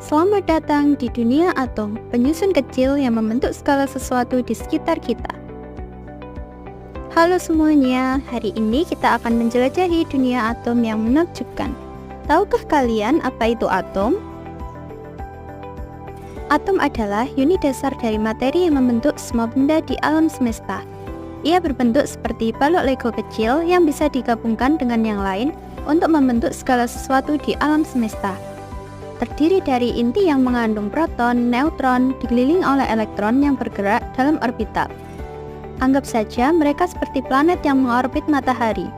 Selamat datang di dunia atom, penyusun kecil yang membentuk skala sesuatu di sekitar kita. Halo semuanya, hari ini kita akan menjelajahi dunia atom yang menakjubkan. Tahukah kalian apa itu atom? Atom adalah unit dasar dari materi yang membentuk semua benda di alam semesta. Ia berbentuk seperti balok Lego kecil yang bisa digabungkan dengan yang lain untuk membentuk segala sesuatu di alam semesta. Terdiri dari inti yang mengandung proton, neutron, dikelilingi oleh elektron yang bergerak dalam orbital. Anggap saja mereka seperti planet yang mengorbit matahari.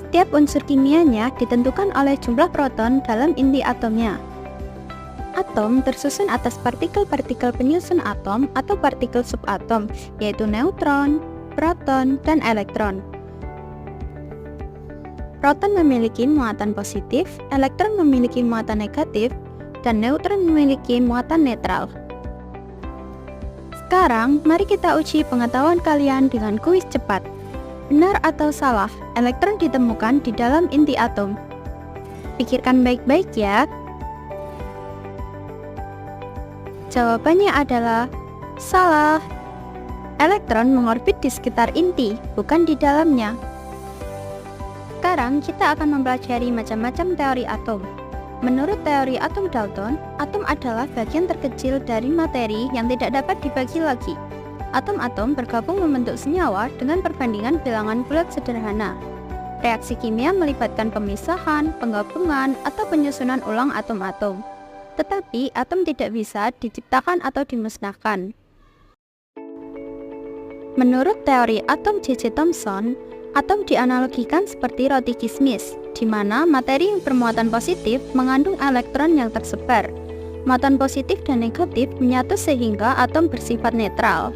Setiap unsur kimianya ditentukan oleh jumlah proton dalam inti atomnya. Atom tersusun atas partikel-partikel penyusun atom atau partikel subatom, yaitu neutron, proton, dan elektron. Proton memiliki muatan positif, elektron memiliki muatan negatif, dan neutron memiliki muatan netral. Sekarang, mari kita uji pengetahuan kalian dengan kuis cepat. Benar atau salah, elektron ditemukan di dalam inti atom? Pikirkan baik-baik ya. Jawabannya adalah salah. Elektron mengorbit di sekitar inti, bukan di dalamnya. Sekarang kita akan mempelajari macam-macam teori atom. Menurut teori atom Dalton, atom adalah bagian terkecil dari materi yang tidak dapat dibagi lagi. Atom-atom bergabung membentuk senyawa dengan perbandingan bilangan bulat sederhana. Reaksi kimia melibatkan pemisahan, penggabungan, atau penyusunan ulang atom-atom. Tetapi atom tidak bisa diciptakan atau dimusnahkan. Menurut teori atom J.J. Thomson, atom dianalogikan seperti roti kismis, di mana materi yang bermuatan positif mengandung elektron yang tersebar. Muatan positif dan negatif menyatu sehingga atom bersifat netral.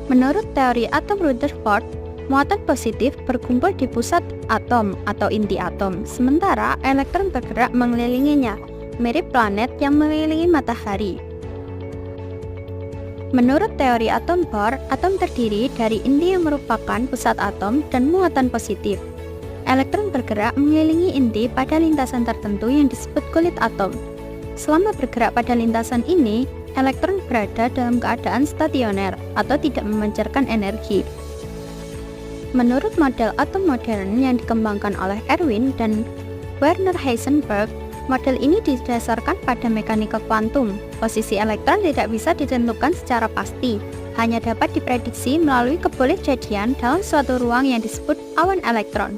Menurut teori atom Rutherford, muatan positif berkumpul di pusat atom atau inti atom, sementara elektron bergerak mengelilinginya, mirip planet yang mengelilingi matahari. Menurut teori atom Bohr, atom terdiri dari inti yang merupakan pusat atom dan muatan positif. Elektron bergerak mengelilingi inti pada lintasan tertentu yang disebut kulit atom. Selama bergerak pada lintasan ini, elektron berada dalam keadaan stasioner atau tidak memancarkan energi. Menurut model atom modern yang dikembangkan oleh Erwin dan Werner Heisenberg, model ini didasarkan pada mekanika kuantum. Posisi elektron tidak bisa ditentukan secara pasti, hanya dapat diprediksi melalui kebolehjadian dalam suatu ruang yang disebut awan elektron.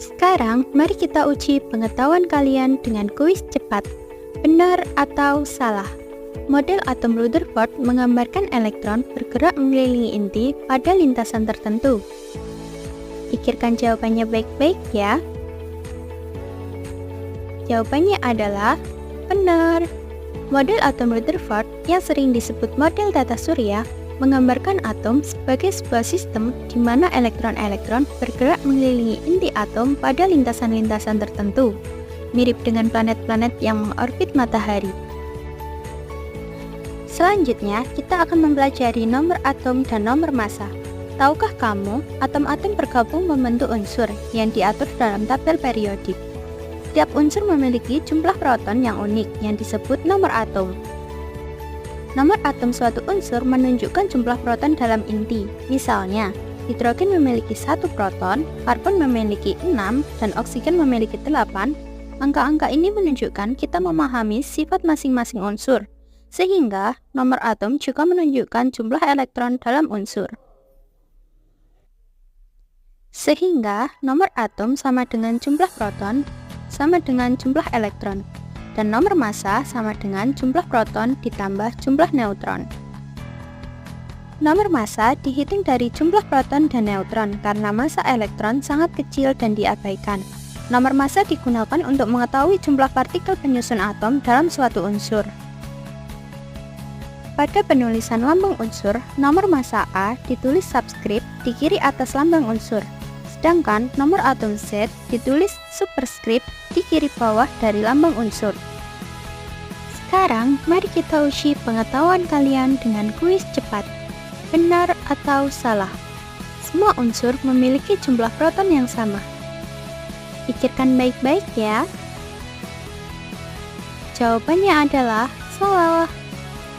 Sekarang, mari kita uji pengetahuan kalian dengan kuis cepat. Benar atau salah? Model atom Rutherford menggambarkan elektron bergerak mengelilingi inti pada lintasan tertentu. Pikirkan jawabannya baik-baik ya. Jawabannya adalah benar. Model atom Rutherford yang sering disebut model tata surya menggambarkan atom sebagai sebuah sistem di mana elektron-elektron bergerak mengelilingi inti atom pada lintasan-lintasan tertentu, mirip dengan planet-planet yang mengorbit matahari. Selanjutnya, kita akan mempelajari nomor atom dan nomor massa. Tahukah kamu, atom-atom bergabung membentuk unsur yang diatur dalam tabel periodik. Setiap unsur memiliki jumlah proton yang unik yang disebut nomor atom. Nomor atom suatu unsur menunjukkan jumlah proton dalam inti. Misalnya, hidrogen memiliki 1 proton, karbon memiliki 6, dan oksigen memiliki 8. Angka-angka ini menunjukkan kita memahami sifat masing-masing unsur, sehingga nomor atom juga menunjukkan jumlah elektron dalam unsur. Sehingga nomor atom sama dengan jumlah proton sama dengan jumlah elektron, dan nomor massa sama dengan jumlah proton ditambah jumlah neutron. Nomor massa dihitung dari jumlah proton dan neutron karena massa elektron sangat kecil dan diabaikan. Nomor massa digunakan untuk mengetahui jumlah partikel penyusun atom dalam suatu unsur. Pada penulisan lambang unsur, nomor massa A ditulis subskrip di kiri atas lambang unsur. Sedangkan nomor atom Z ditulis superskrip di kiri bawah dari lambang unsur. Sekarang, mari kita uji pengetahuan kalian dengan kuis cepat. Benar atau salah? Semua unsur memiliki jumlah proton yang sama. Pikirkan baik-baik ya. Jawabannya adalah salah.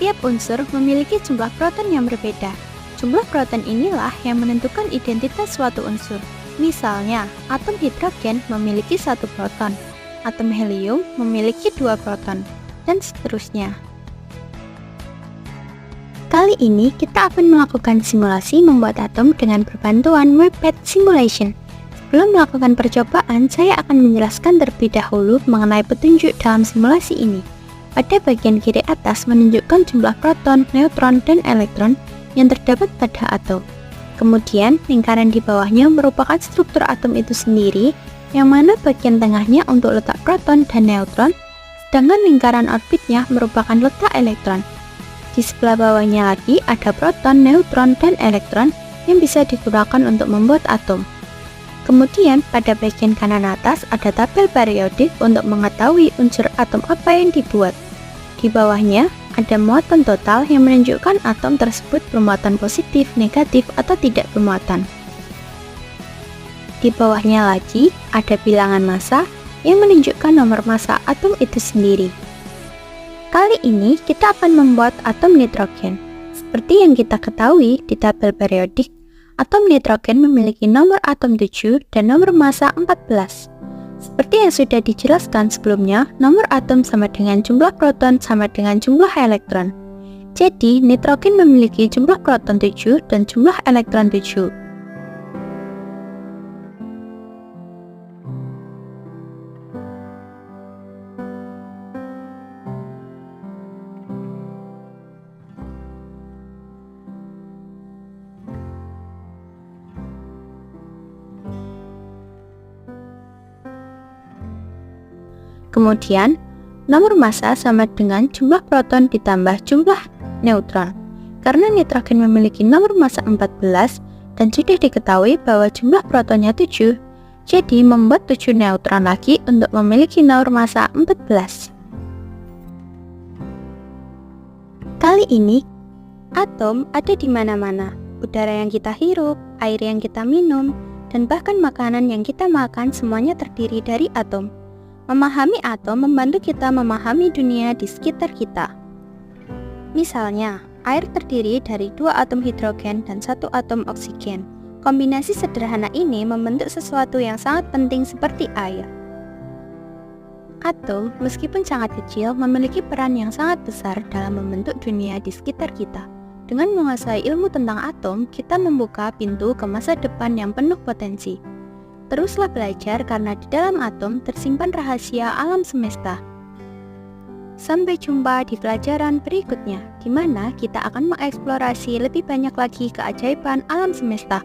Tiap unsur memiliki jumlah proton yang berbeda. Jumlah proton inilah yang menentukan identitas suatu unsur. Misalnya, atom hidrogen memiliki 1 proton, atom helium memiliki 2 proton, dan seterusnya. Kali ini kita akan melakukan simulasi membuat atom dengan berbantuan Whippet Simulation. Sebelum melakukan percobaan, saya akan menjelaskan terlebih dahulu mengenai petunjuk dalam simulasi ini. Pada bagian kiri atas menunjukkan jumlah proton, neutron, dan elektron yang terdapat pada atom. Kemudian, lingkaran di bawahnya merupakan struktur atom itu sendiri, yang mana bagian tengahnya untuk letak proton dan neutron, sedangkan lingkaran orbitnya merupakan letak elektron. Di sebelah bawahnya lagi ada proton, neutron, dan elektron yang bisa digunakan untuk membuat atom. Kemudian, pada bagian kanan atas ada tabel periodik untuk mengetahui unsur atom apa yang dibuat. Di bawahnya ada muatan total yang menunjukkan atom tersebut bermuatan positif, negatif, atau tidak bermuatan. Di bawahnya lagi ada bilangan massa yang menunjukkan nomor massa atom itu sendiri. Kali ini kita akan membuat atom nitrogen. Seperti yang kita ketahui di tabel periodik, atom nitrogen memiliki nomor atom 7 dan nomor massa 14. Seperti yang sudah dijelaskan sebelumnya, nomor atom sama dengan jumlah proton sama dengan jumlah elektron. Jadi, nitrogen memiliki jumlah proton 7 dan jumlah elektron 7. Kemudian, nomor massa sama dengan jumlah proton ditambah jumlah neutron. Karena nitrogen memiliki nomor massa 14 dan sudah diketahui bahwa jumlah protonnya 7, jadi membuat 7 neutron lagi untuk memiliki nomor massa 14. Kali ini, atom ada di mana-mana. Udara yang kita hirup, air yang kita minum, dan bahkan makanan yang kita makan semuanya terdiri dari atom. Memahami atom membantu kita memahami dunia di sekitar kita. Misalnya, air terdiri dari 2 atom hidrogen dan 1 atom oksigen. Kombinasi sederhana ini membentuk sesuatu yang sangat penting seperti air. Atom, meskipun sangat kecil, memiliki peran yang sangat besar dalam membentuk dunia di sekitar kita. Dengan menguasai ilmu tentang atom, kita membuka pintu ke masa depan yang penuh potensi. Teruslah belajar karena di dalam atom tersimpan rahasia alam semesta. Sampai jumpa di pelajaran berikutnya, di mana kita akan mengeksplorasi lebih banyak lagi keajaiban alam semesta.